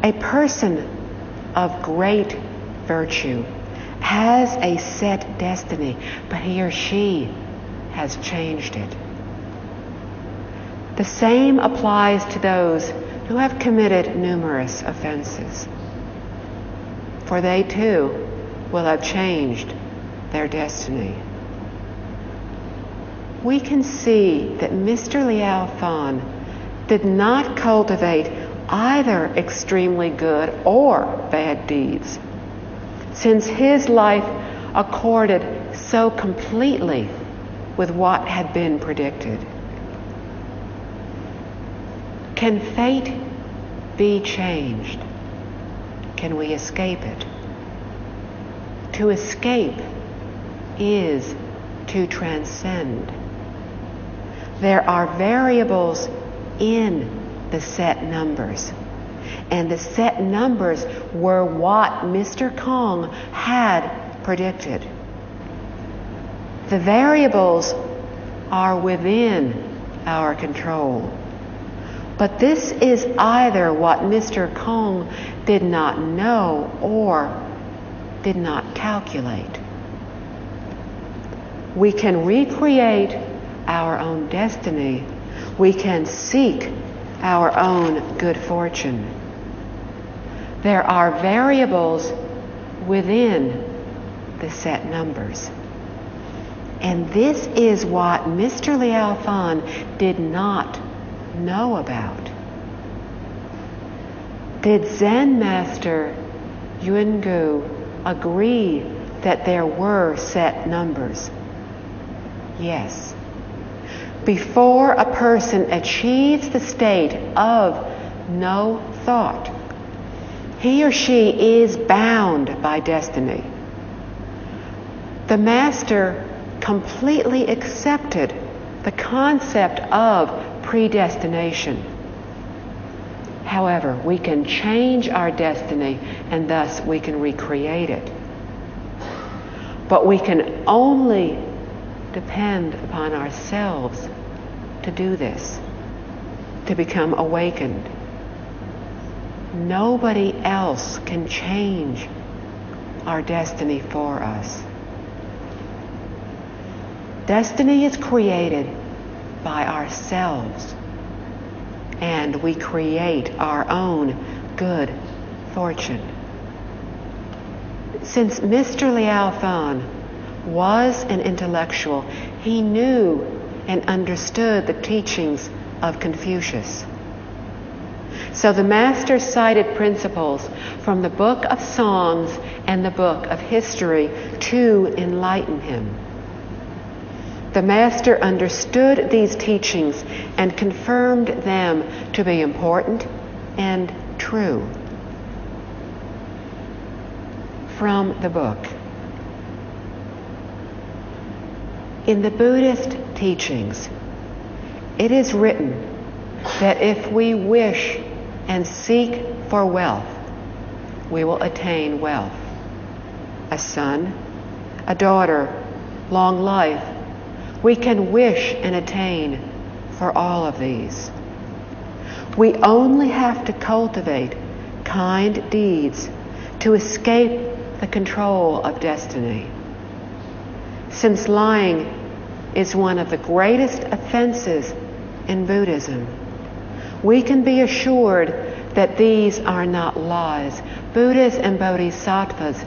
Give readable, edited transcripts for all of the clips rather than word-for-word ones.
A person of great virtue has a set destiny, but he or she has changed it. The same applies to those who have committed numerous offenses, for they too will have changed their destiny. We can see that Mr. Liao Fan did not cultivate either extremely good or bad deeds, since his life accorded so completely with what had been predicted. Can fate be changed? Can we escape it? To escape is to transcend. There are variables in the set numbers, and the set numbers were what Mr. Kong had predicted. The variables are within our control, but this is either what Mr. Kong did not know or did not calculate. We can recreate our own destiny. We can seek our own good fortune. There are variables within the set numbers. And this is what Mr. Liao Fan did not know about. Did Zen Master Yun Gu agree that there were set numbers? Yes. Before a person achieves the state of no thought, he or she is bound by destiny. The Master completely accepted the concept of predestination. However, we can change our destiny and thus we can recreate it. But we can only depend upon ourselves to do this, to become awakened. Nobody else can change our destiny for us. Destiny is created by ourselves, and we create our own good fortune. Since Mr. Liao Fan was an intellectual, he knew and understood the teachings of Confucius. So the Master cited principles from the Book of Songs and the Book of History to enlighten him. The Master understood these teachings and confirmed them to be important and true. From the book. In the Buddhist teachings, it is written that if we wish and seek for wealth, we will attain wealth. A son, a daughter, long life. We can wish and attain for all of these. We only have to cultivate kind deeds to escape the control of destiny. Since lying is one of the greatest offenses in Buddhism, we can be assured that these are not lies. Buddhas and Bodhisattvas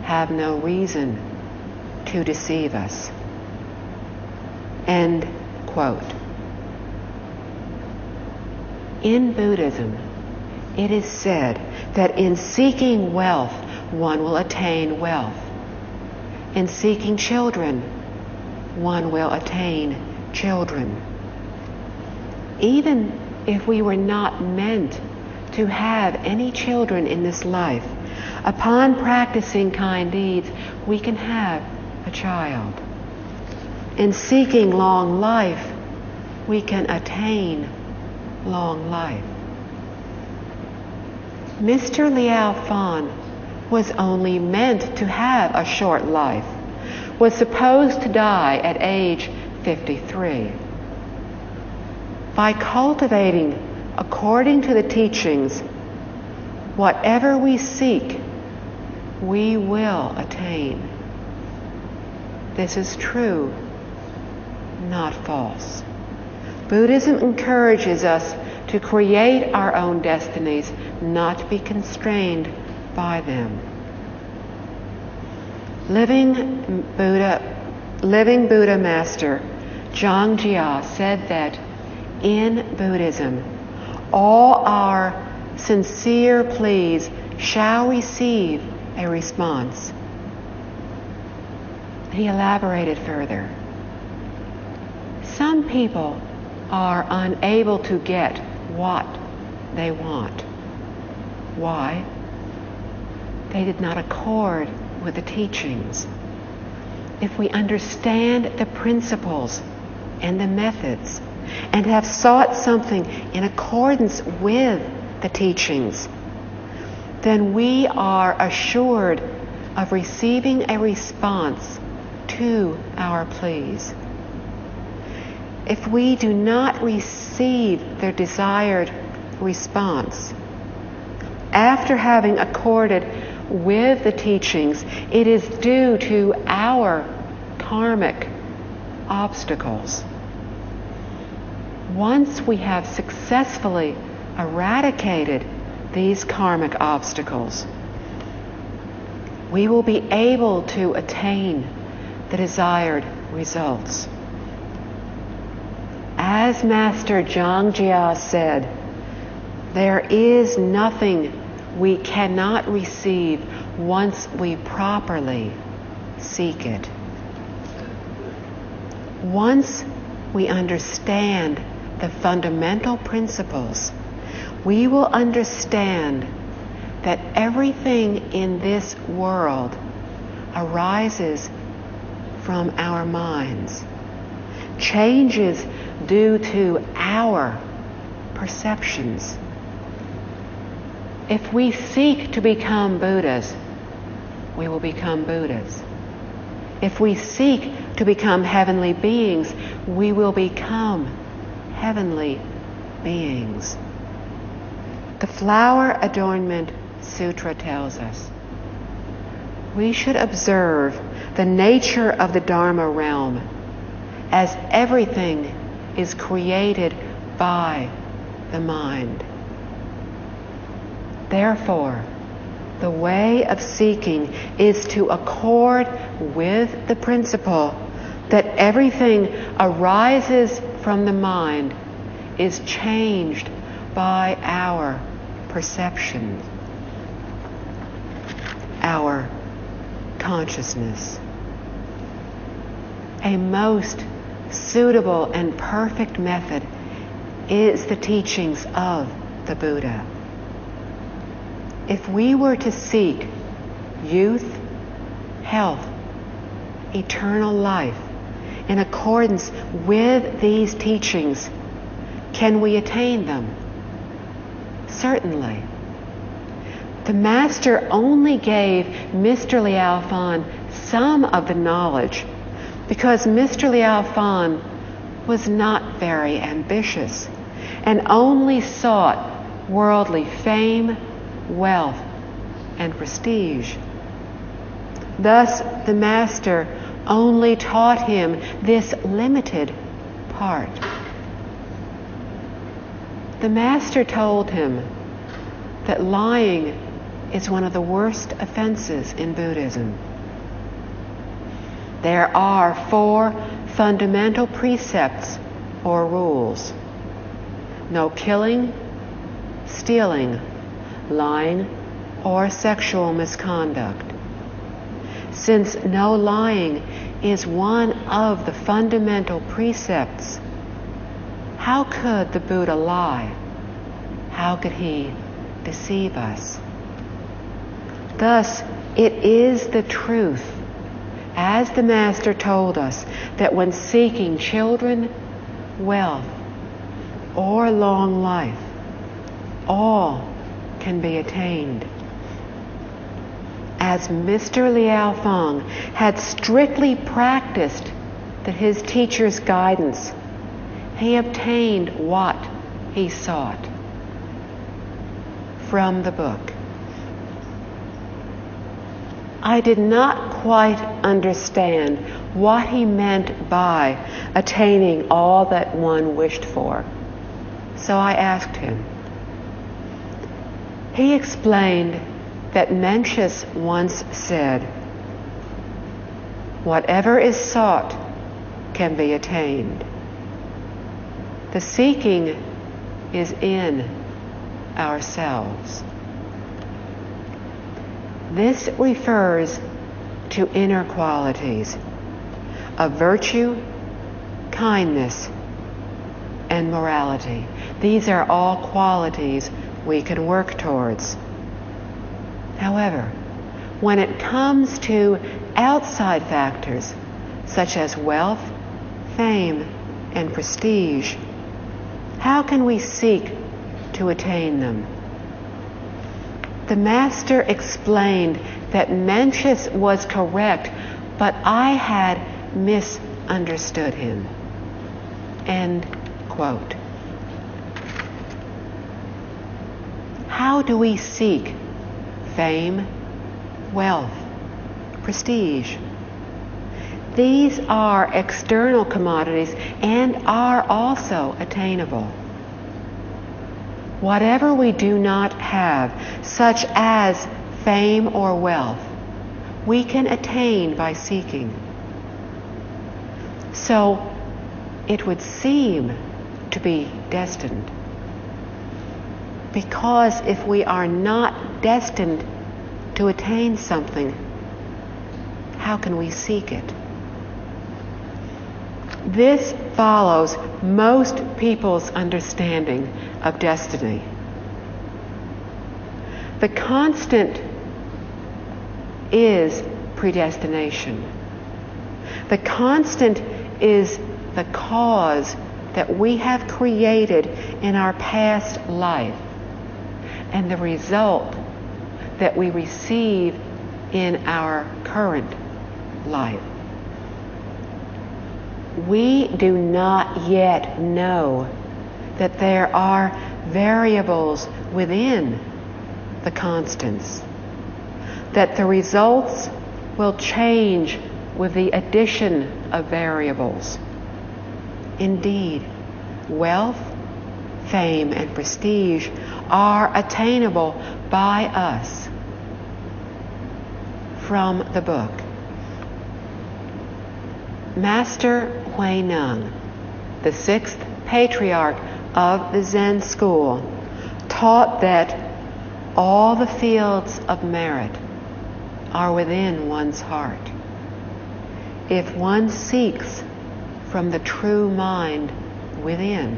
have no reason to deceive us. End quote. In Buddhism, it is said that in seeking wealth, one will attain wealth. In seeking children, one will attain children. Even if we were not meant to have any children in this life, upon practicing kind deeds, we can have a child. In seeking long life, we can attain long life. Mr. Liao Fan was only meant to have a short life, was supposed to die at age 53. By cultivating according to the teachings, whatever we seek, we will attain. This is true, not false. Buddhism encourages us to create our own destinies, not be constrained by them. Living Buddha Master Zhang Jia said that in Buddhism, all our sincere pleas shall receive a response. He elaborated further. Some people are unable to get what they want. Why? They did not accord with the teachings. If we understand the principles and the methods and have sought something in accordance with the teachings, then we are assured of receiving a response to our pleas. If we do not receive the desired response, after having accorded with the teachings, it is due to our karmic obstacles. Once we have successfully eradicated these karmic obstacles, we will be able to attain the desired results. As Master Zhang Jia said, there is nothing we cannot receive once we properly seek it. Once we understand the fundamental principles, we will understand that everything in this world arises from our minds, changes due to our perceptions. If we seek to become Buddhas, we will become Buddhas. If we seek to become heavenly beings, we will become heavenly beings. The Flower Adornment Sutra tells us we should observe the nature of the Dharma realm as everything is created by the mind. Therefore, the way of seeking is to accord with the principle that everything arises from the mind is changed by our perception, our consciousness. A most suitable and perfect method is the teachings of the Buddha. If we were to seek youth, health, eternal life in accordance with these teachings, can we attain them? Certainly. The Master only gave Mr. Liao Fan some of the knowledge because Mr. Liao Fan was not very ambitious and only sought worldly fame, wealth, and prestige. Thus, the Master only taught him this limited part. The Master told him that lying is one of the worst offenses in Buddhism. There are 4 fundamental precepts or rules: no killing, stealing, lying, or sexual misconduct. Since no lying is one of the fundamental precepts, how could the Buddha lie? How could he deceive us? Thus, it is the truth, as the Master told us, that when seeking children, wealth, or long life, all can be attained. As Mr. Liao Fan had strictly practiced his teacher's guidance, he obtained what he sought from the book. I did not quite understand what he meant by attaining all that one wished for. So I asked him. He explained that Mencius once said, "Whatever is sought can be attained. The seeking is in ourselves." This refers to inner qualities of virtue, kindness, and morality. These are all qualities we can work towards. However, when it comes to outside factors such as wealth, fame, and prestige, how can we seek to attain them? The Master explained that Mencius was correct, but I had misunderstood him. End quote. How do we seek fame, wealth, prestige? These are external commodities and are also attainable. Whatever we do not have, such as fame or wealth, we can attain by seeking. So it would seem to be destined. Because if we are not destined to attain something, how can we seek it? This follows most people's understanding of destiny. The constant is predestination. The constant is the cause that we have created in our past life, and the result that we receive in our current life. We do not yet know that there are variables within the constants, that the results will change with the addition of variables. Indeed, wealth, fame, and prestige are attainable by us. From the book. Master Huineng, the sixth patriarch of the Zen school, taught that all the fields of merit are within one's heart. If one seeks from the true mind within,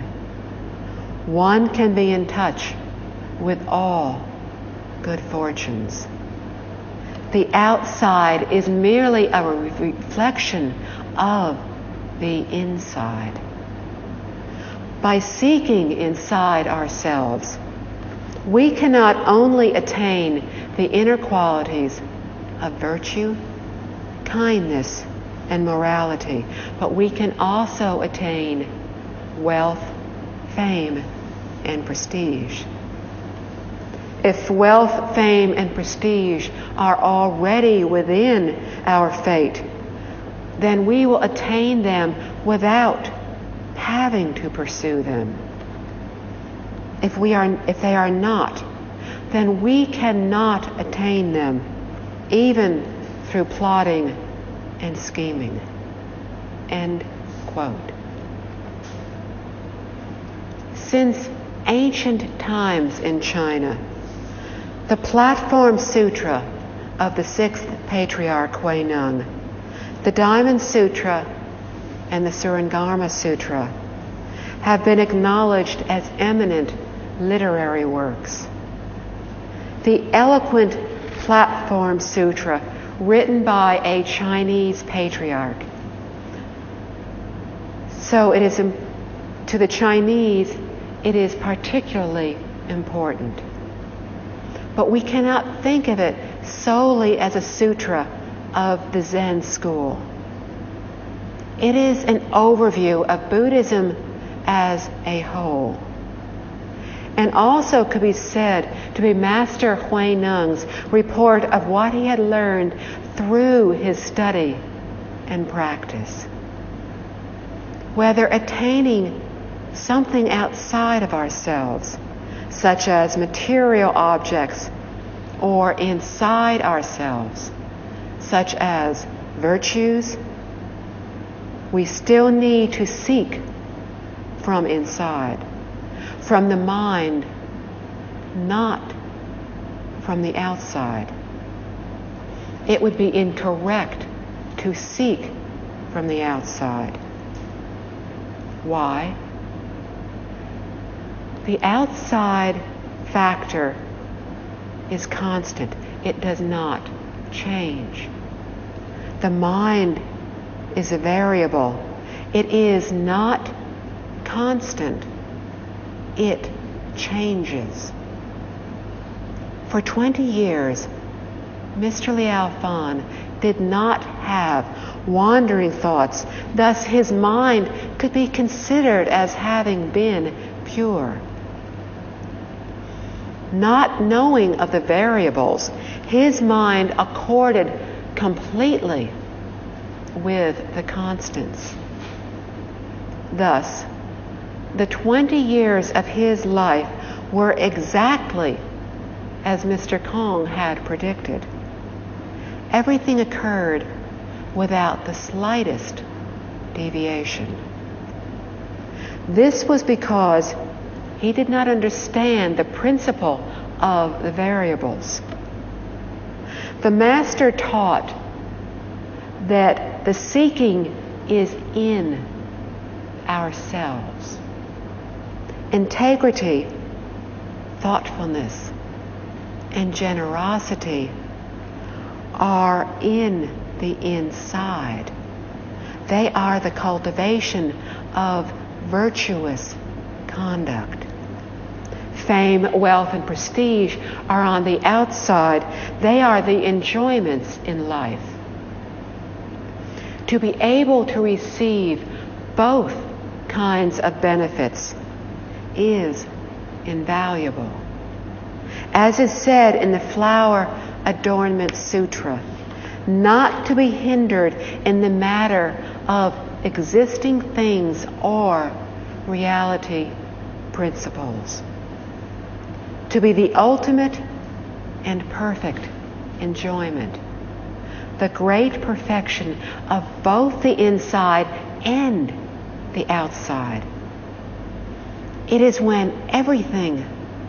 one can be in touch with all good fortunes. The outside is merely a reflection of the inside. By seeking inside ourselves, we can not only attain the inner qualities of virtue, kindness, and morality, but we can also attain wealth, fame, and prestige. If wealth, fame, and prestige are already within our fate, then we will attain them without having to pursue them. If they are not, then we cannot attain them, even through plotting and scheming. End quote. Since ancient times in China, the Platform Sutra of the sixth patriarch Huineng, the Diamond Sutra, and the Surangama Sutra have been acknowledged as eminent literary works. The eloquent Platform Sutra, written by a Chinese patriarch. So it is, to the Chinese, it is particularly important. But we cannot think of it solely as a sutra of the Zen school. It is an overview of Buddhism as a whole. and also could be said to be Master Hui Nung's report of what he had learned through his study and practice. Whether attaining something outside of ourselves, such as material objects, or inside ourselves, such as virtues, we still need to seek from inside, from the mind, not from the outside. It would be incorrect to seek from the outside. Why? The outside factor is constant. It does not change. The mind is a variable. It is not constant. It changes. For 20 years, Mr. Liao Fan did not have wandering thoughts. Thus, his mind could be considered as having been pure. Not knowing of the variables, his mind accorded completely with the constants. Thus, the 20 years of his life were exactly as Mr. Kong had predicted. Everything occurred without the slightest deviation. This was because he did not understand the principle of the variables. The Master taught that the seeking is in ourselves. Integrity, thoughtfulness, and generosity are in the inside. They are the cultivation of virtuous conduct. Fame, wealth, and prestige are on the outside. They are the enjoyments in life. To be able to receive both kinds of benefits is invaluable. As is said in the Flower Adornment Sutra, not to be hindered in the matter of existing things or reality principles. To be the ultimate and perfect enjoyment, the great perfection of both the inside and the outside. It is when everything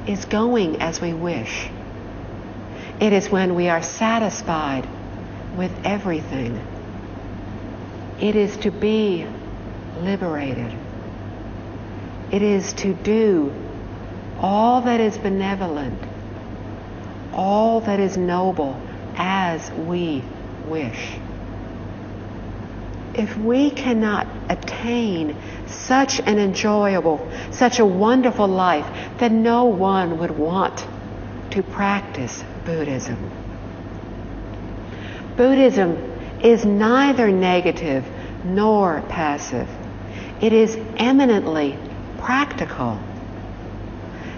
is going as we wish. It is when we are satisfied with everything. It is to be liberated. It is to do all that is benevolent, all that is noble as we wish. If we cannot attain such an enjoyable, such a wonderful life, then no one would want to practice Buddhism. Buddhism is neither negative nor passive. It is eminently practical.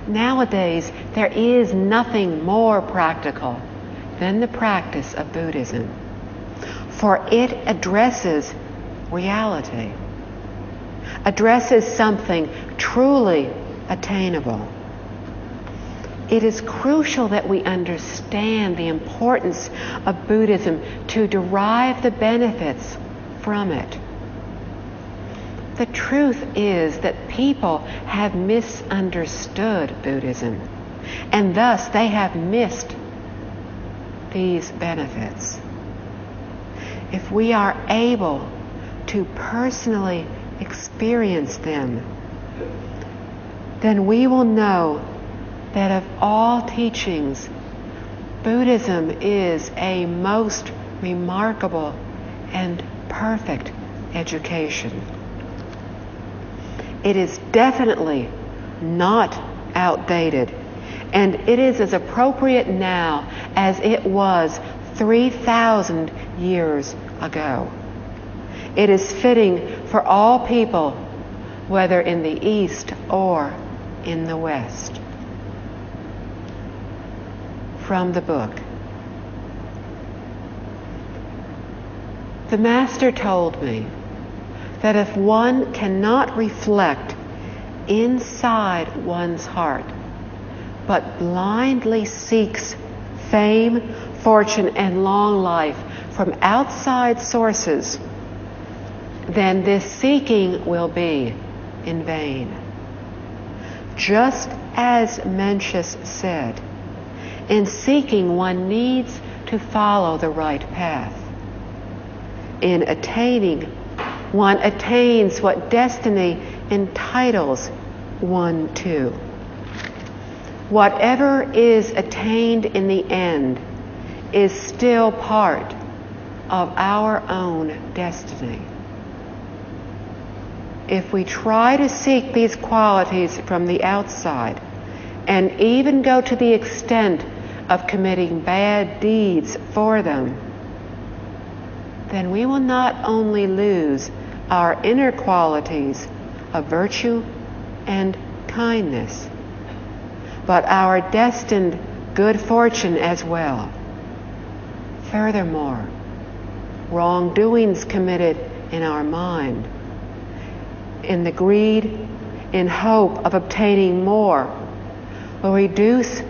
Nowadays, there is nothing more practical than the practice of Buddhism, for it addresses reality, addresses something truly attainable. It is crucial that we understand the importance of Buddhism to derive the benefits from it. The truth is that people have misunderstood Buddhism, and thus they have missed these benefits. If we are able to personally experience them, then we will know that of all teachings, Buddhism is a most remarkable and perfect education. It is definitely not outdated, and it is as appropriate now as it was 3,000 years ago. It is fitting for all people, whether in the East or in the West. from the book. The Master told me that if one cannot reflect inside one's heart, but blindly seeks fame, fortune, and long life from outside sources, then this seeking will be in vain. Just as Mencius said, in seeking one needs to follow the right path. In attaining, one attains what destiny entitles one to. Whatever is attained in the end is still part of our own destiny. If we try to seek these qualities from the outside, and even go to the extent of committing bad deeds for them, then we will not only lose our inner qualities of virtue and kindness, but our destined good fortune as well. Furthermore, wrongdoings committed in our mind, in the greed, in hope of obtaining more, will reduce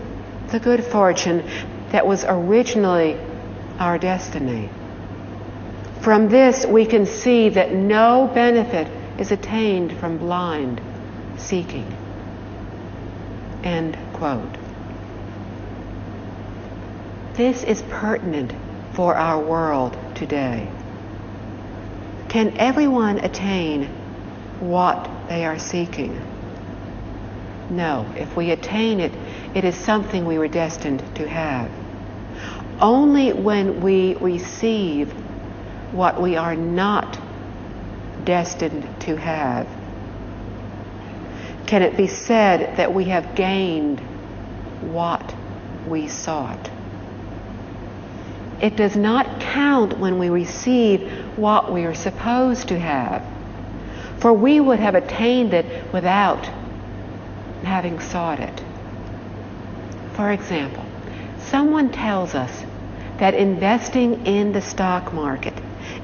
the good fortune that was originally our destiny. From this, we can see that no benefit is attained from blind seeking. End quote. This is pertinent for our world today. Can everyone attain what they are seeking? No. If we attain it, it is something we were destined to have. Only when we receive what we are not destined to have can it be said that we have gained what we sought. It does not count when we receive what we are supposed to have, for we would have attained it without having sought it. For example, someone tells us that investing in the stock market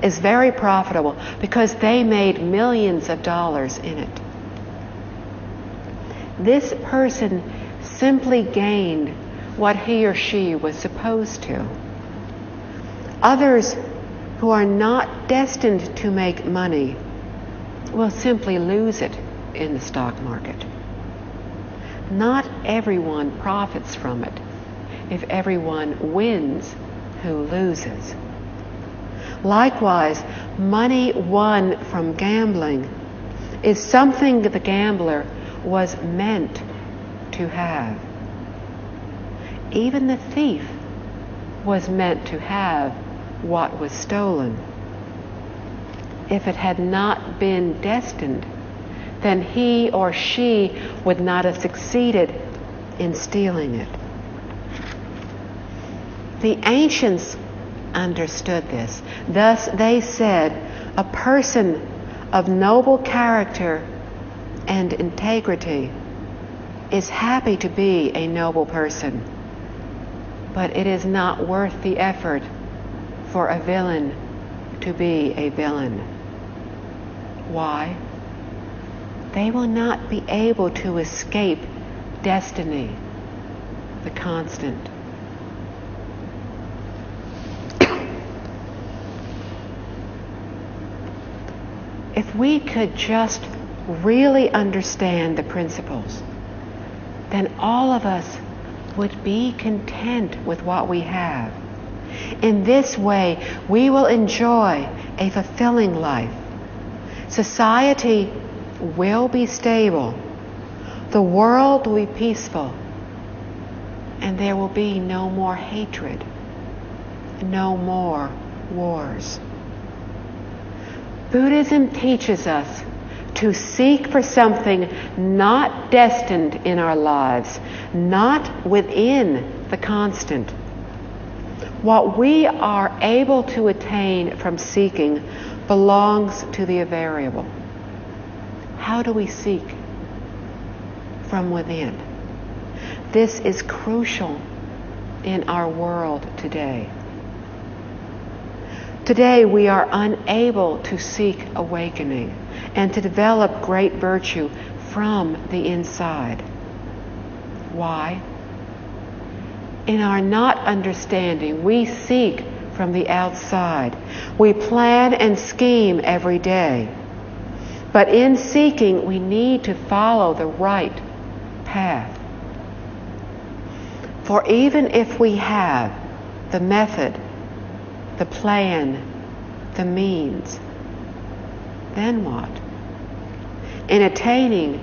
is very profitable because they made millions of dollars in it. This person simply gained what he or she was supposed to. Others who are not destined to make money will simply lose it in the stock market. Not everyone profits from it if everyone wins who loses. Likewise, money won from gambling is something that the gambler was meant to have. Even the thief was meant to have what was stolen. If it had not been destined, then he or she would not have succeeded in stealing it. The ancients understood this. Thus they said, a person of noble character and integrity is happy to be a noble person, but it is not worth the effort for a villain to be a villain. Why? They will not be able to escape destiny, the constant. If we could just really understand the principles, then all of us would be content with what we have. In this way, we will enjoy a fulfilling life. Society will be stable. The world will be peaceful. And there will be no more hatred, no more wars. Buddhism teaches us to seek for something not destined in our lives, not within the constant. What we are able to attain from seeking belongs to the variable. How do we seek? From within. This is crucial in our world today. Today we are unable to seek awakening and to develop great virtue from the inside. Why? In our not understanding, we seek from the outside. We plan and scheme every day. But in seeking, we need to follow the right path. For even if we have the method, the plan, the means, then what? In attaining,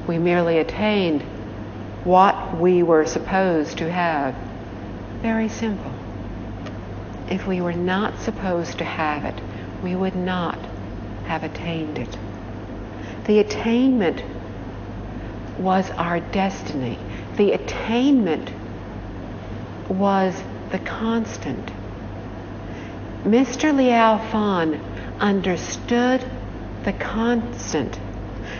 we merely attained what we were supposed to have. Very simple. If we were not supposed to have it, we would not have attained it. The attainment was our destiny. The attainment was the constant. Mr. Liao Fan understood the constant,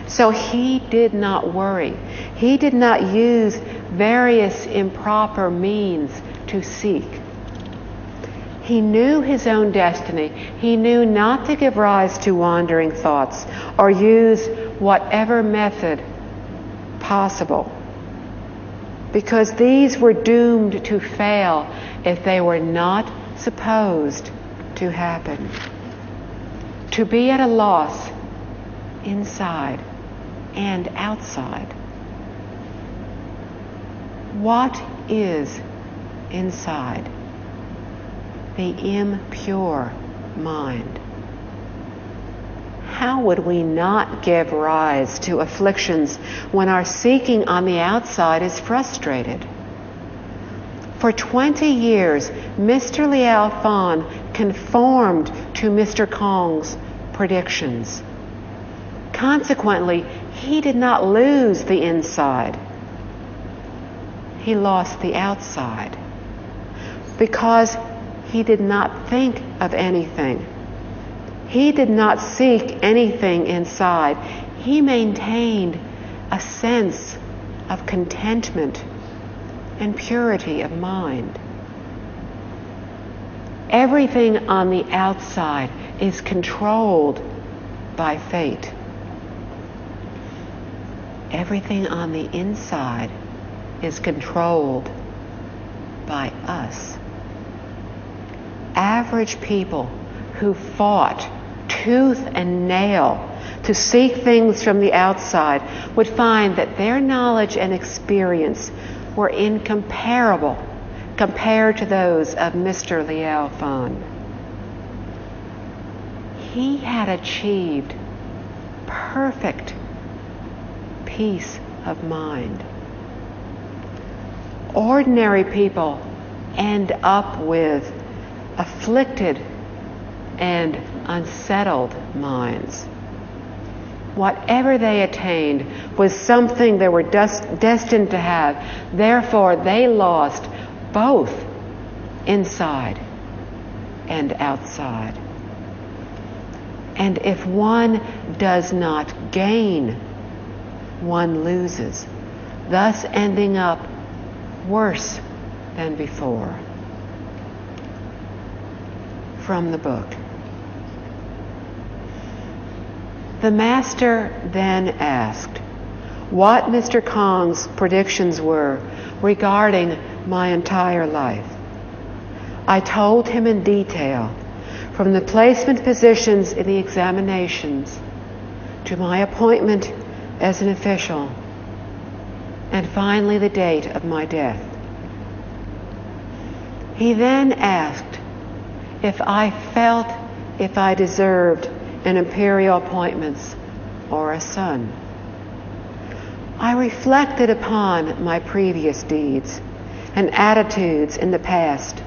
so he did not worry. He did not use various improper means to seek. He knew his own destiny. He knew not to give rise to wandering thoughts or use whatever method possible, because these were doomed to fail if they were not supposed to happen. To be at a loss inside and outside. What is inside? The impure mind. How would we not give rise to afflictions when our seeking on the outside is frustrated? For 20 years, Mr. Liao Fan conformed to Mr. Kong's predictions. Consequently, he did not lose the inside. He lost the outside because he did not think of anything. He did not seek anything inside. He maintained a sense of contentment and purity of mind. Everything on the outside is controlled by fate. Everything on the inside is controlled by us. Average people who fought tooth and nail to seek things from the outside would find that their knowledge and experience were incomparable compared to those of Mr. Liao Fan. He had achieved perfect peace of mind. Ordinary people end up with afflicted and unsettled minds. Whatever they attained was something they were destined to have. Therefore, they lost both inside and outside. And if one does not gain, one loses, thus ending up worse than before. From the book. The master then asked what Mr. Kong's predictions were regarding my entire life. I told him in detail, from the placement positions in the examinations to my appointment as an official, and finally the date of my death. He then asked if I felt if I deserved an imperial appointment or a son. I reflected upon my previous deeds and attitudes in the past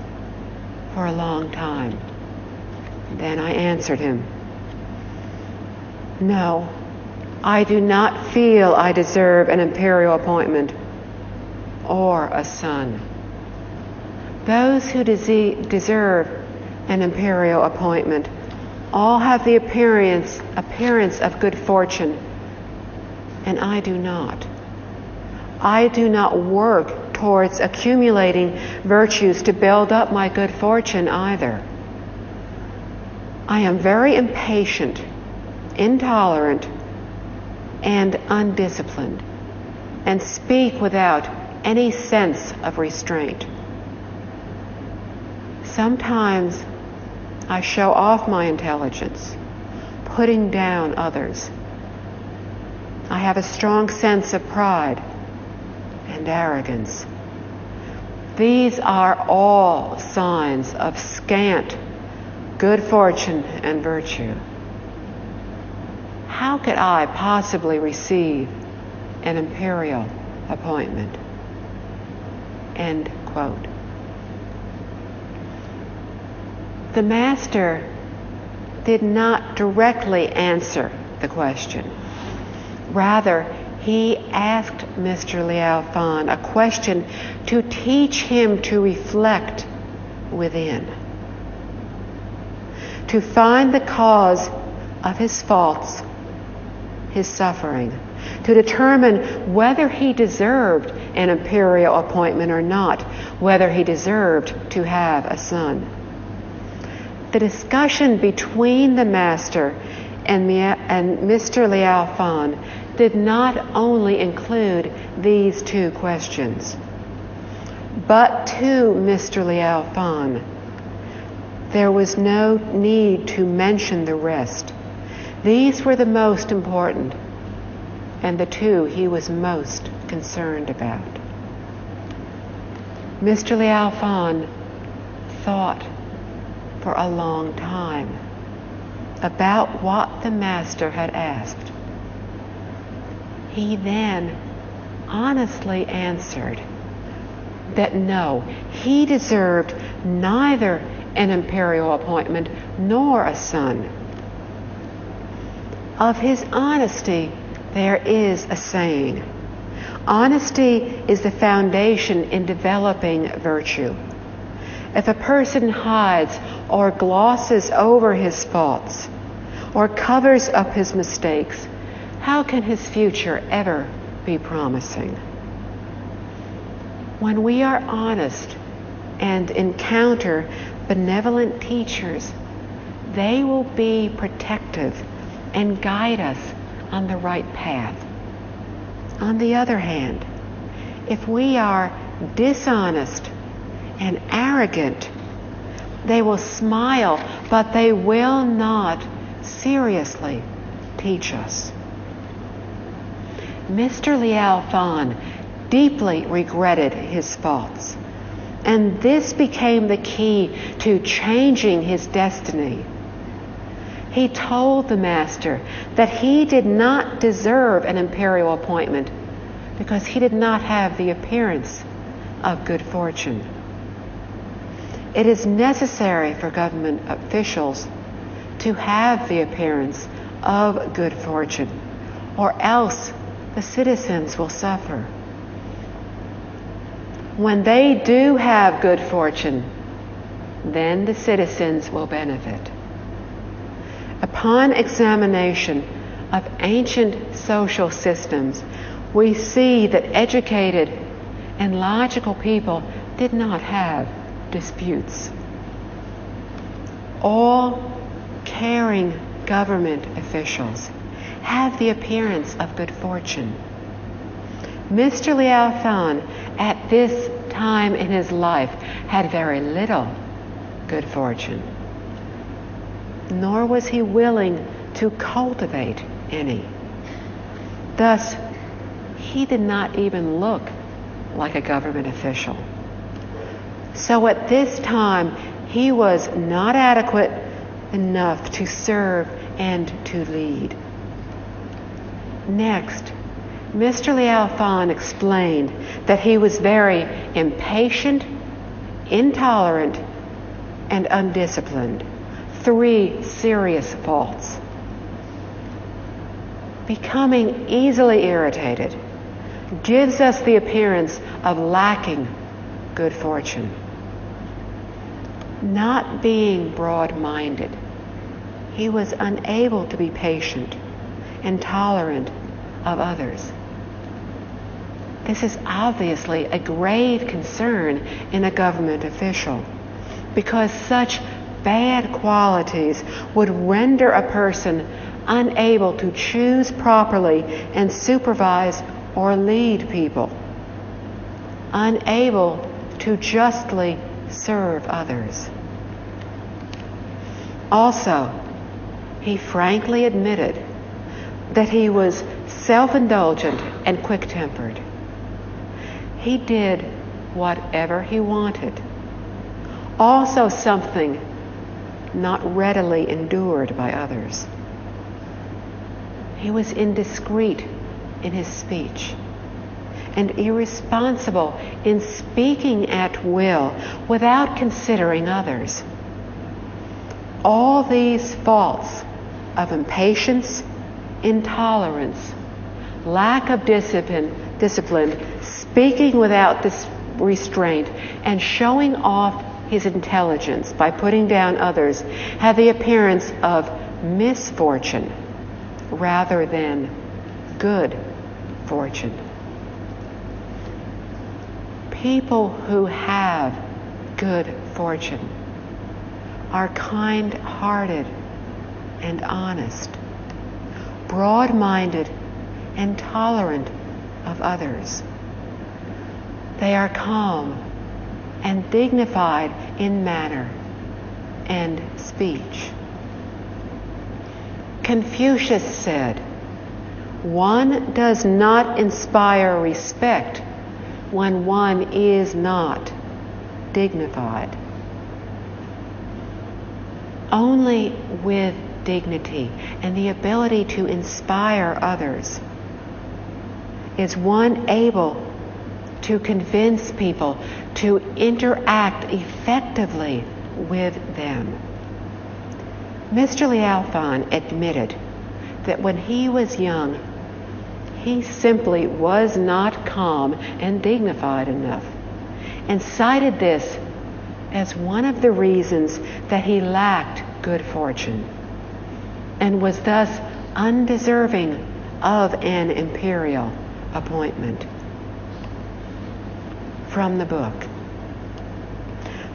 for a long time. Then I answered him, no, I do not feel I deserve an imperial appointment or a son. Those who deserve an imperial appointment all have the appearance of good fortune, and I do not. I do not work towards accumulating virtues to build up my good fortune either. I am very impatient, intolerant, and undisciplined, and speak without any sense of restraint. Sometimes I show off my intelligence, putting down others. I have a strong sense of pride and arrogance. These are all signs of scant good fortune and virtue. How could I possibly receive an imperial appointment? End quote. The master did not directly answer the question. Rather, he asked Mr. Liao Fan a question to teach him to reflect within, to find the cause of his faults, his suffering, to determine whether he deserved an imperial appointment or not, whether he deserved to have a son. The discussion between the master and Mr. Liao Fan did not only include these two questions, but to Mr. Liao Fan, there was no need to mention the rest. These were the most important, and the two he was most concerned about. Mr. Liao Fan thought for a long time about what the master had asked. He then honestly answered that no, he deserved neither an imperial appointment nor a son. Of his honesty, there is a saying. Honesty is the foundation in developing virtue. If a person hides or glosses over his faults or covers up his mistakes, how can his future ever be promising? When we are honest and encounter benevolent teachers, they will be protective and guide us on the right path. On the other hand, if we are dishonest and arrogant, they will smile, but they will not seriously teach us. Mr. Liao Fan deeply regretted his faults, and this became the key to changing his destiny. He told the master that he did not deserve an imperial appointment because he did not have the appearance of good fortune. It is necessary for government officials to have the appearance of good fortune, or else the citizens will suffer. When they do have good fortune, then the citizens will benefit. Upon examination of ancient social systems, we see that educated and logical people did not have disputes. All caring government officials have the appearance of good fortune. Mr. Liao Fan, at this time in his life, had very little good fortune, nor was he willing to cultivate any. Thus, he did not even look like a government official. So at this time, he was not adequate enough to serve and to lead. Next, Mr. Liao Fan explained that he was very impatient, intolerant, and undisciplined. 3 serious faults. Becoming easily irritated gives us the appearance of lacking good fortune. Not being broad-minded, he was unable to be patient and tolerant of others. This is obviously a grave concern in a government official, because such bad qualities would render a person unable to choose properly and supervise or lead people, unable to justly serve others. Also, he frankly admitted that he was self-indulgent and quick-tempered. He did whatever he wanted, also something not readily endured by others. He was indiscreet in his speech and irresponsible in speaking at will without considering others. All these faults of impatience, intolerance, lack of discipline, speaking without restraint, and showing off his intelligence by putting down others have the appearance of misfortune rather than good fortune. People who have good fortune are kind-hearted and honest, broad-minded and tolerant of others. They are calm and dignified in manner and speech. Confucius said, "One does not inspire respect when one is not dignified." Only with dignity and the ability to inspire others is one able to convince people to interact effectively with them. Mr. Liao admitted that when he was young, he simply was not calm and dignified enough, and cited this as one of the reasons that he lacked good fortune and was thus undeserving of an imperial appointment. From the book.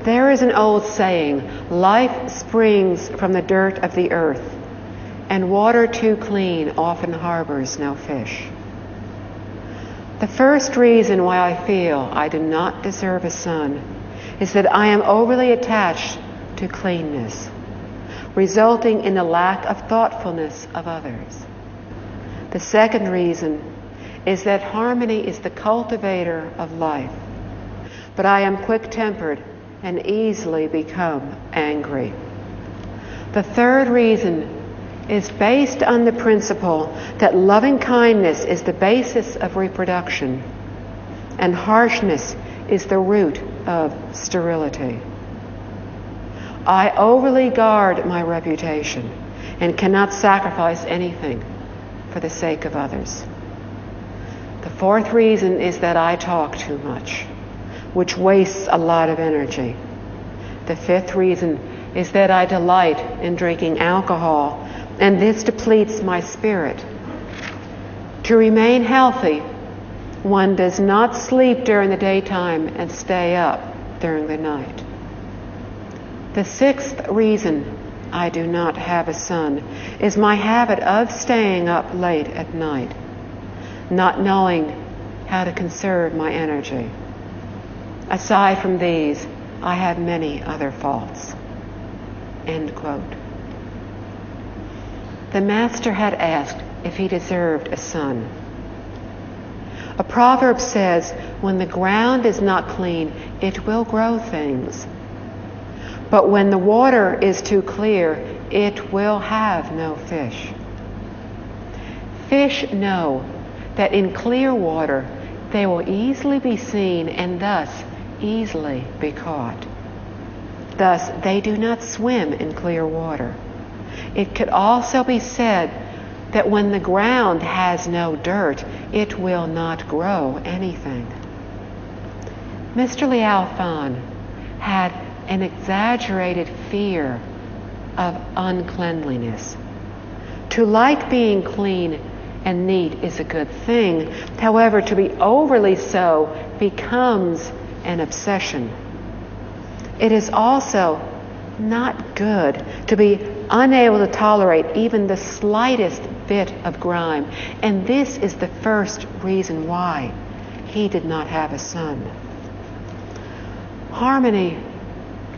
There is an old saying, "Life springs from the dirt of the earth, and water too clean often harbors no fish." The first reason why I feel I do not deserve a son is that I am overly attached to cleanness, resulting in a lack of thoughtfulness of others. The second reason is that harmony is the cultivator of life, but I am quick-tempered and easily become angry. The third reason is based on the principle that loving kindness is the basis of reproduction, and harshness is the root of sterility. I overly guard my reputation and cannot sacrifice anything for the sake of others. The fourth reason is that I talk too much, which wastes a lot of energy. The fifth reason is that I delight in drinking alcohol, and this depletes my spirit. To remain healthy, one does not sleep during the daytime and stay up during the night. The sixth reason I do not have a son is my habit of staying up late at night, not knowing how to conserve my energy. Aside from these, I have many other faults. End quote. The master had asked if he deserved a son. A proverb says, "When the ground is not clean, it will grow things. But when the water is too clear, it will have no fish." Fish know that in clear water they will easily be seen and thus easily be caught. Thus, they do not swim in clear water. It could also be said that when the ground has no dirt, it will not grow anything. Mr. Liao had an exaggerated fear of uncleanliness. To like being clean and neat is a good thing. However, to be overly so becomes an obsession. It is also not good to be unable to tolerate even the slightest bit of grime. And this is the first reason why he did not have a son. Harmony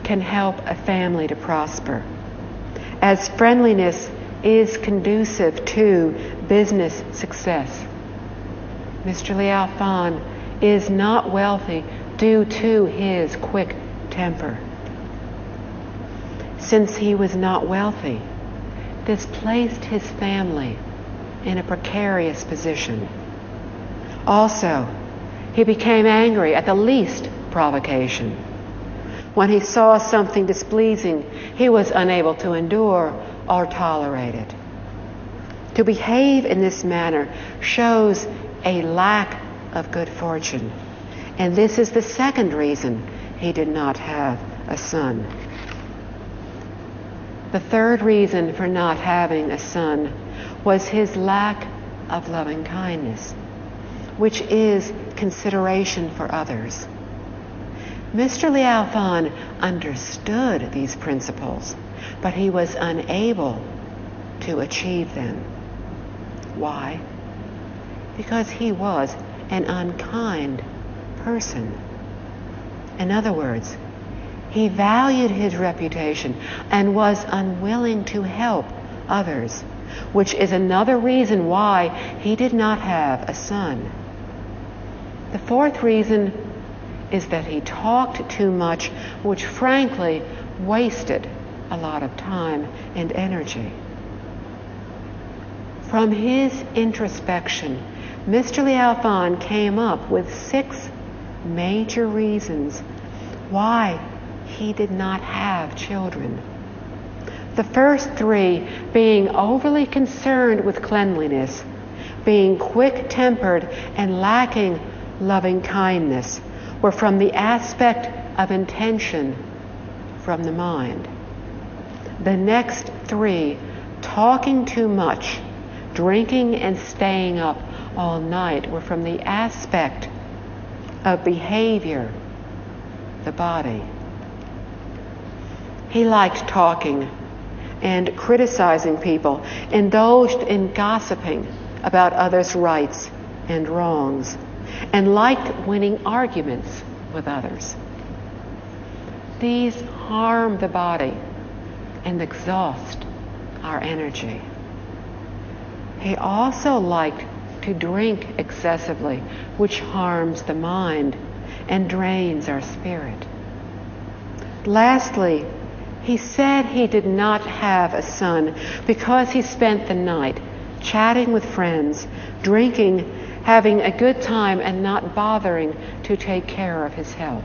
can help a family to prosper, as friendliness is conducive to business success. Mr. Liao Fan is not wealthy due to his quick temper. Since he was not wealthy, this placed his family in a precarious position. Also, he became angry at the least provocation. When he saw something displeasing, he was unable to endure or tolerate it. To behave in this manner shows a lack of good fortune, and this is the second reason he did not have a son. The third reason for not having a son was his lack of loving kindness, which is consideration for others. Mr. Liao Fan understood these principles, but he was unable to achieve them. Why? Because he was an unkind person. In other words, he valued his reputation and was unwilling to help others, which is another reason why he did not have a son. The fourth reason is that he talked too much, which frankly wasted a lot of time and energy. From his introspection, Mr. Liao Fan came up with 6 major reasons why he did not have children. The first 3 being overly concerned with cleanliness, being quick-tempered, and lacking loving kindness, were from the aspect of intention from the mind. The next 3, talking too much, drinking and staying up all night, were from the aspect of behavior, the body. He liked talking and criticizing people, indulged in gossiping about others' rights and wrongs, and liked winning arguments with others. These harm the body and exhaust our energy. He also liked to drink excessively, which harms the mind and drains our spirit. Lastly, he said he did not have a son because he spent the night chatting with friends, drinking, having a good time, and not bothering to take care of his health.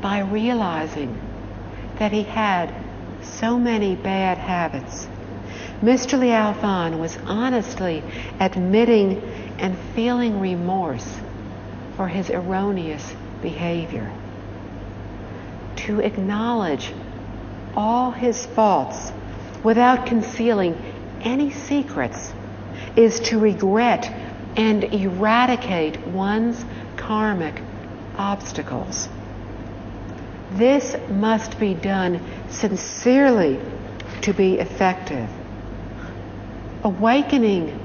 By realizing that he had so many bad habits, Mr. Liao Fan was honestly admitting and feeling remorse for his erroneous behavior. To acknowledge all his faults without concealing any secrets is to regret and eradicate one's karmic obstacles. This must be done sincerely to be effective. Awakening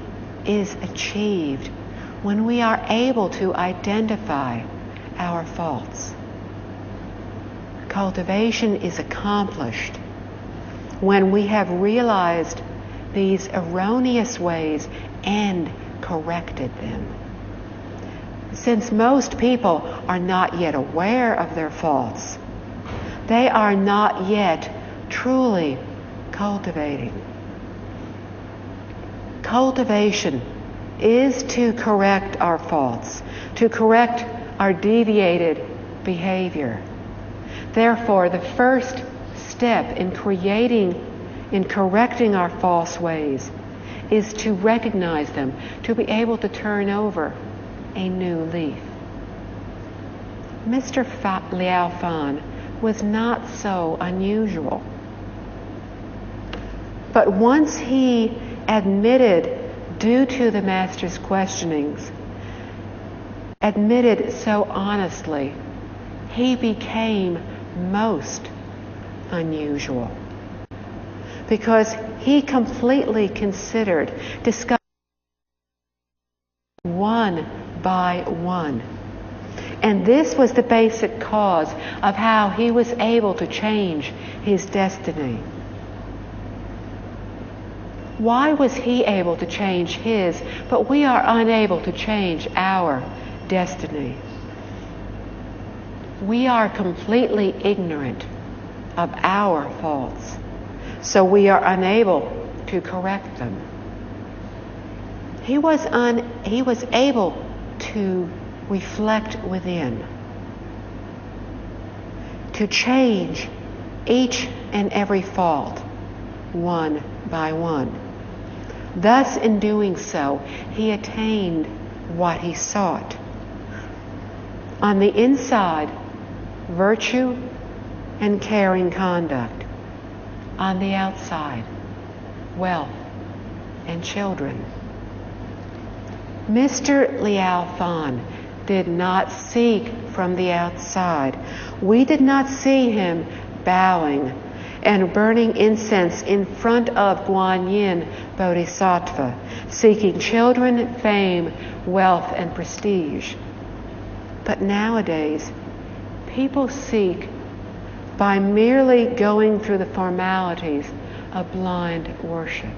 is achieved when we are able to identify our faults. Cultivation is accomplished when we have realized these erroneous ways and corrected them. Since most people are not yet aware of their faults, they are not yet truly cultivating. Cultivation is to correct our faults, to correct our deviated behavior. Therefore, the first step in correcting our false ways is to recognize them, to be able to turn over a new leaf. Mr. Liao Fan was not so unusual. But once he admitted, due to the Master's questionings, admitted so honestly, he became most unusual. Because he completely considered discovering one by one. And this was the basic cause of how he was able to change his destiny. Why was he able to change his, but we are unable to change our destiny? We are completely ignorant of our faults, so we are unable to correct them. He was able to reflect within, to change each and every fault one by one. Thus, in doing so, he attained what he sought. On the inside, virtue and caring conduct. On the outside, wealth and children. Mr. Liao Fan did not seek from the outside. We did not see him bowing and burning incense in front of Guanyin Bodhisattva, seeking children, fame, wealth, and prestige. But nowadays, people seek by merely going through the formalities of blind worship.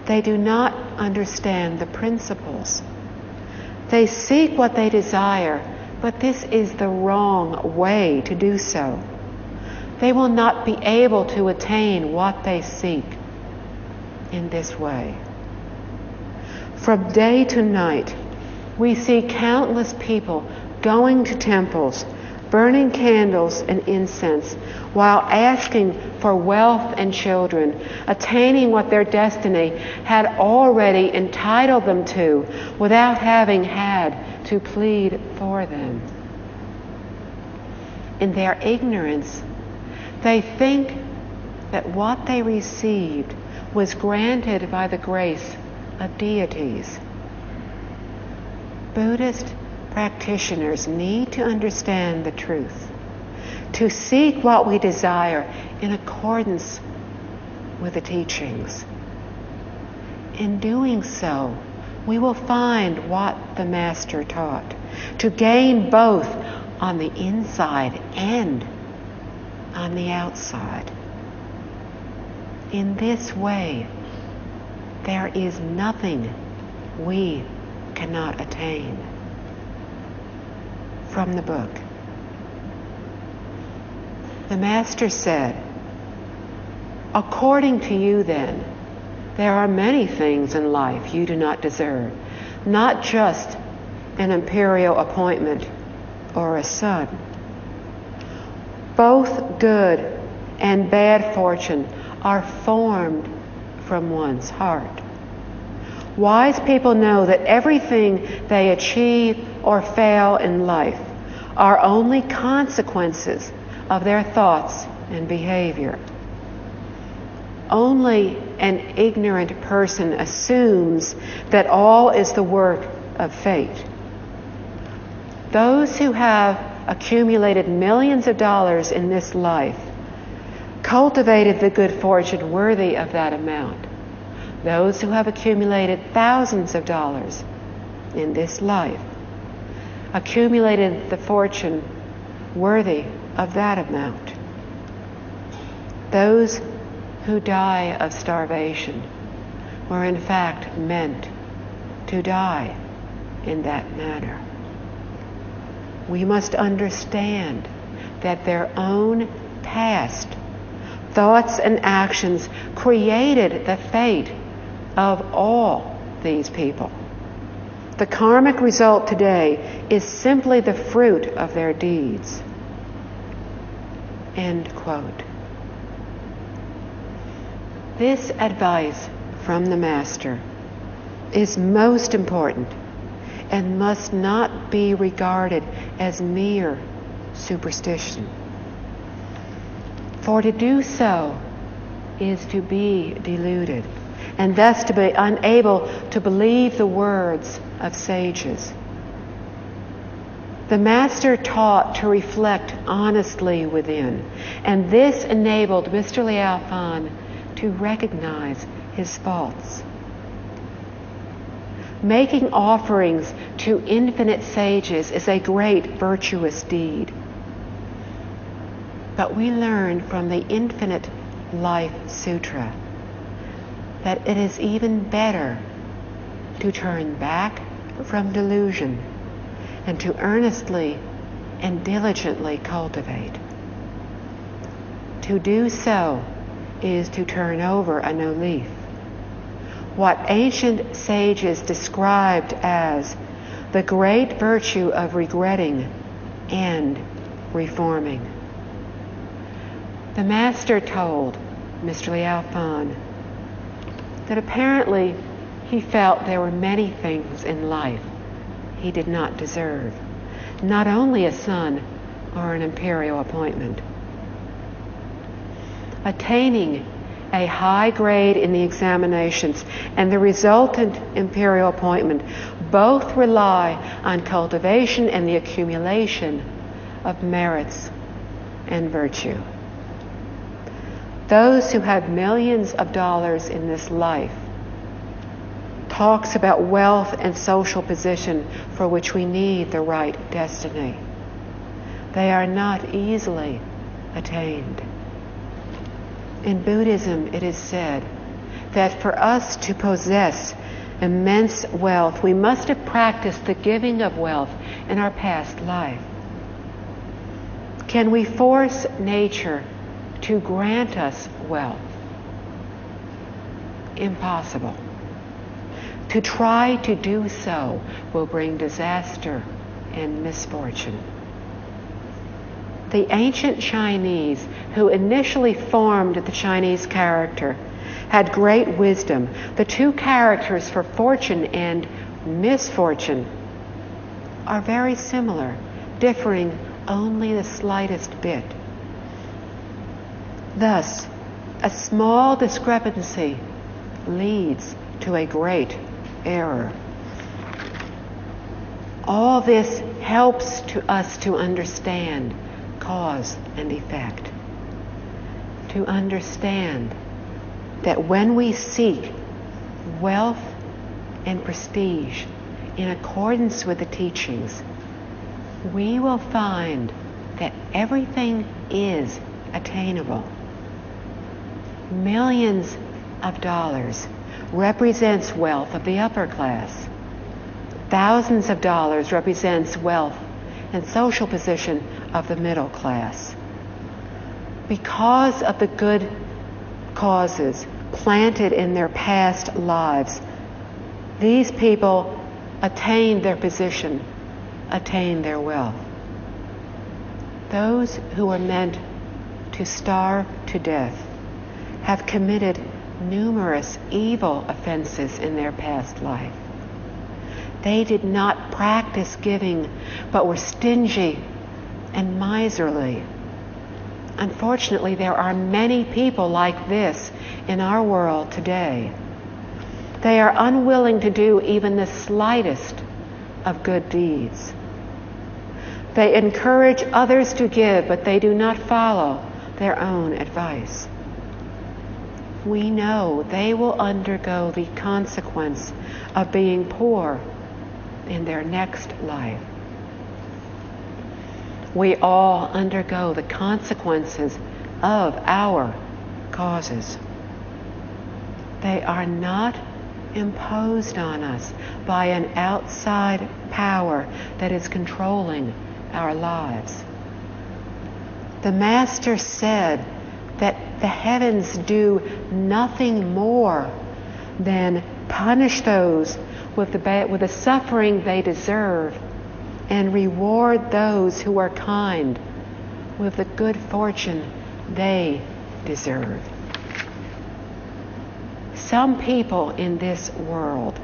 They do not understand the principles. They seek what they desire, but this is the wrong way to do so. They will not be able to attain what they seek in this way. From day to night, we see countless people going to temples, burning candles and incense, while asking for wealth and children, attaining what their destiny had already entitled them to without having had to plead for them. In their ignorance, they think that what they received was granted by the grace of deities. Buddhist practitioners need to understand the truth, to seek what we desire in accordance with the teachings. In doing so, we will find what the Master taught, to gain both on the inside and on the outside. In this way, there is nothing we cannot attain. From the book. The Master said, "According to you then, there are many things in life you do not deserve, not just an imperial appointment or a son. Both good and bad fortune are formed from one's heart. Wise people know that everything they achieve or fail in life are only consequences of their thoughts and behavior. Only an ignorant person assumes that all is the work of fate. Those who have accumulated millions of dollars in this life cultivated the good fortune worthy of that amount. Those who have accumulated thousands of dollars in this life accumulated the fortune worthy of that amount. Those who die of starvation were in fact meant to die in that manner. We must understand that their own past thoughts and actions created the fate of all these people. The karmic result today is simply the fruit of their deeds." End quote. This advice from the Master is most important and must not be regarded as mere superstition. For to do so is to be deluded, and thus to be unable to believe the words of sages. The Master taught to reflect honestly within, and this enabled Mr. Liao Fan to recognize his faults. Making offerings to infinite sages is a great virtuous deed. But we learn from the Infinite Life Sutra that it is even better to turn back from delusion and to earnestly and diligently cultivate. To do so is to turn over a new leaf. What ancient sages described as the great virtue of regretting and reforming. The Master told Mr. Liao Fan that apparently he felt there were many things in life he did not deserve, not only a son or an imperial appointment. Attaining a high grade in the examinations and the resultant imperial appointment both rely on cultivation and the accumulation of merits and virtue. Those who have millions of dollars in this life talks about wealth and social position for which we need the right destiny. They are not easily attained. In Buddhism, it is said that for us to possess immense wealth, we must have practiced the giving of wealth in our past life. Can we force nature to grant us wealth? Impossible. To try to do so will bring disaster and misfortune. The ancient Chinese, who initially formed the Chinese character, had great wisdom. The two characters for fortune and misfortune are very similar, differing only the slightest bit. Thus, a small discrepancy leads to a great error. All this helps us to understand cause and effect. To understand that when we seek wealth and prestige in accordance with the teachings, we will find that everything is attainable. Millions of dollars represents wealth of the upper class. Thousands of dollars represents wealth and social position of the middle class. Because of the good causes planted in their past lives, these people attain their position, attain their wealth. Those who are meant to starve to death have committed numerous evil offenses in their past life. They did not practice giving, but were stingy and miserly. Unfortunately, there are many people like this in our world today. They are unwilling to do even the slightest of good deeds. They encourage others to give, but they do not follow their own advice. We know they will undergo the consequence of being poor in their next life. We all undergo the consequences of our causes. They are not imposed on us by an outside power that is controlling our lives. The Master said that the heavens do nothing more than punish those with the suffering they deserve and reward those who are kind with the good fortune they deserve. Some people in this world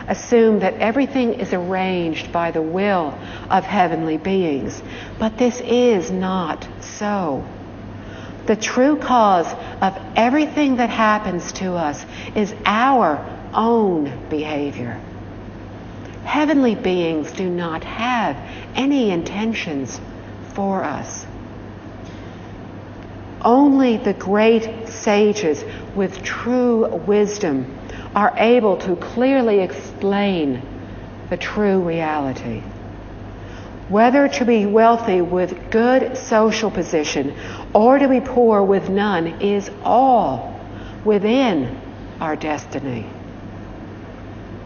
assume that everything is arranged by the will of heavenly beings, but this is not so. The true cause of everything that happens to us is our own behavior. Heavenly beings do not have any intentions for us. Only the great sages with true wisdom are able to clearly explain the true reality. Whether to be wealthy with good social position or to be poor with none is all within our destiny.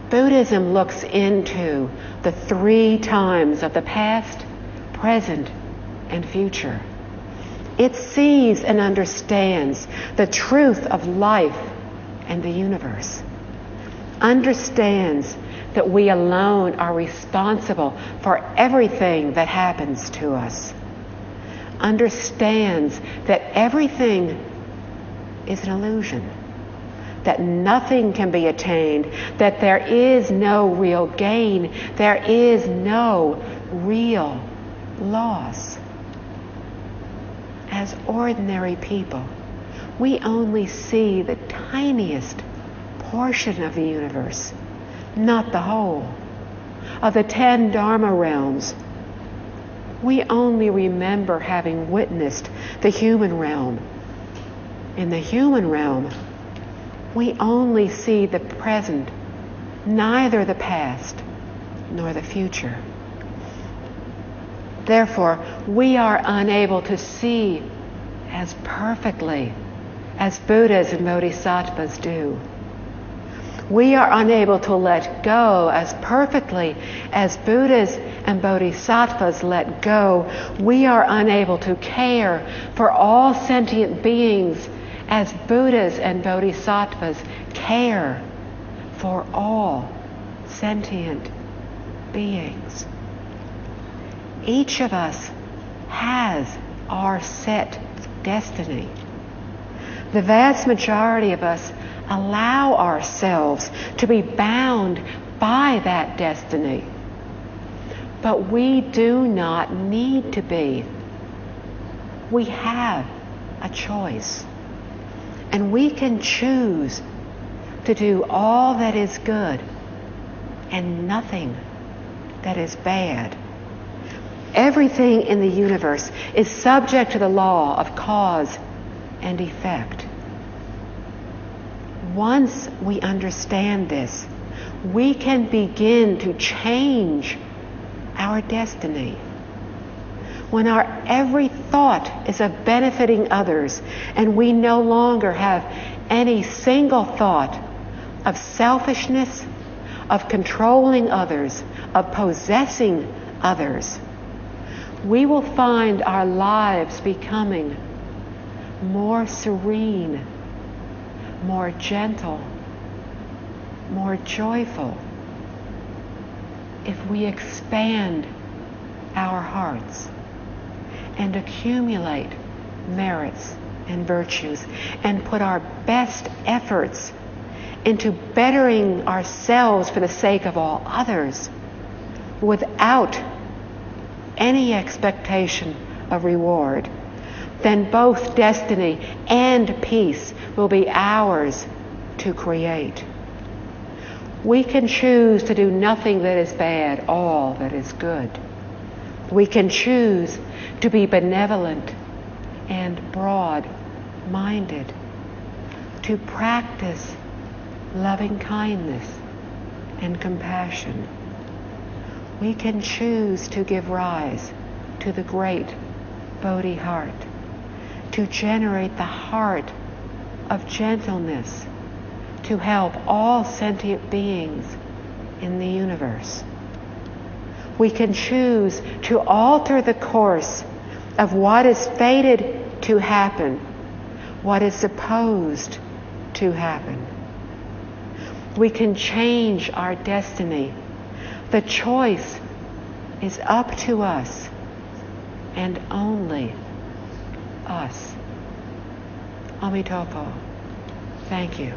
Buddhism looks into the 3 times of the past, present, and future. It sees and understands the truth of life and the universe. Understands that we alone are responsible for everything that happens to us. Understands that everything is an illusion, that nothing can be attained, that there is no real gain, there is no real loss. As ordinary people, we only see the tiniest portion of the universe, not the whole. Of the 10 Dharma realms, we only remember having witnessed the human realm. In the human realm, we only see the present, neither the past nor the future. Therefore, we are unable to see as perfectly as Buddhas and Bodhisattvas do. We are unable to let go as perfectly as Buddhas and Bodhisattvas let go. We are unable to care for all sentient beings as Buddhas and Bodhisattvas care for all sentient beings. Each of us has our set destiny. The vast majority of us allow ourselves to be bound by that destiny. But we do not need to be. We have a choice. And we can choose to do all that is good and nothing that is bad. Everything in the universe is subject to the law of cause and effect. Once we understand this, we can begin to change our destiny. When our every thought is of benefiting others and we no longer have any single thought of selfishness, of controlling others, of possessing others, we will find our lives becoming more serene, more gentle, more joyful if we expand our hearts and accumulate merits and virtues and put our best efforts into bettering ourselves for the sake of all others without any expectation of reward, then both destiny and peace will be ours to create. We can choose to do nothing that is bad, all that is good. We can choose to be benevolent and broad-minded, to practice loving kindness and compassion. We can choose to give rise to the great Bodhi heart, to generate the heart of gentleness, to help all sentient beings in the universe. We can choose to alter the course of what is fated to happen, what is supposed to happen. We can change our destiny. The choice is up to us and only us. Amitofo. Thank you.